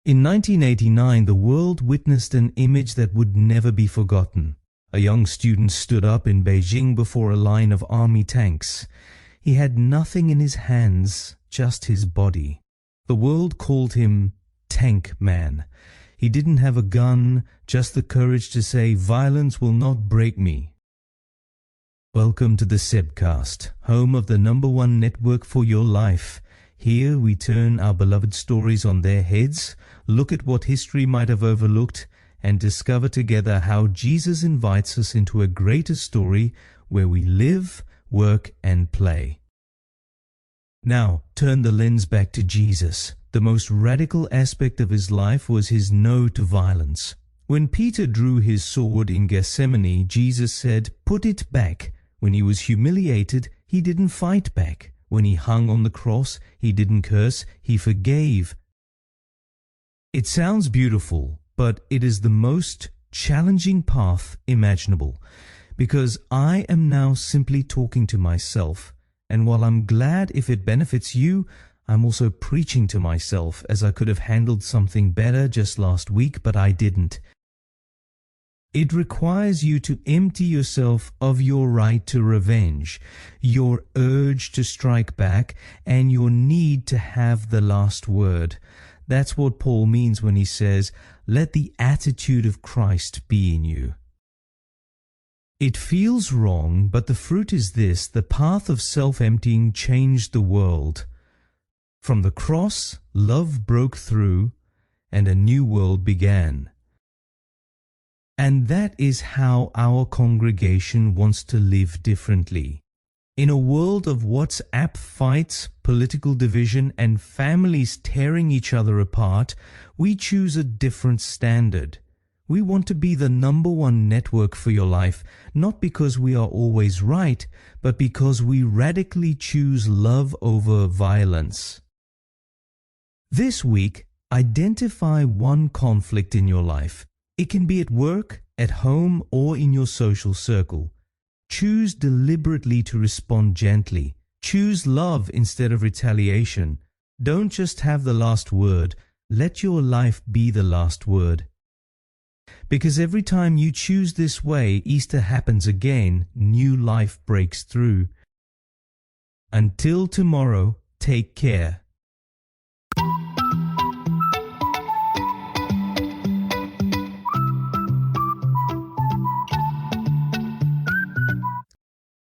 In 1989, the world witnessed an image that would never be forgotten. A young student stood up in Beijing before a line of army tanks. He had nothing in his hands, just his body. The world called him Tank Man. He didn't have a gun, just the courage to say, "Violence will not break me." Welcome to the Sebcast, home of the #1 network for your life. Here we turn our beloved stories on their heads, look at what history might have overlooked, and discover together how Jesus invites us into a greater story where we live, work, and play. Now, turn the lens back to Jesus. The most radical aspect of his life was his no to violence. When Peter drew his sword in Gethsemane, Jesus said, "Put it back." When he was humiliated, he didn't fight back. When he hung on the cross, he didn't curse, he forgave. It sounds beautiful, but it is the most challenging path imaginable, because I am now simply talking to myself, and while I'm glad if it benefits you, I'm also preaching to myself, as I could have handled something better just last week, but I didn't. It requires you to empty yourself of your right to revenge, your urge to strike back, and your need to have the last word. That's what Paul means when he says, "Let the attitude of Christ be in you." It feels wrong, but the fruit is this: the path of self-emptying changed the world. From the cross, love broke through, and a new world began. And that is how our congregation wants to live differently. In a world of WhatsApp fights, political division, and families tearing each other apart, we choose a different standard. We want to be the #1 network for your life, not because we are always right, but because we radically choose love over violence. This week, identify one conflict in your life. It can be at work, at home, or in your social circle. Choose deliberately to respond gently. Choose love instead of retaliation. Don't just have the last word. Let your life be the last word. Because every time you choose this way, Easter happens again, new life breaks through. Until tomorrow, take care.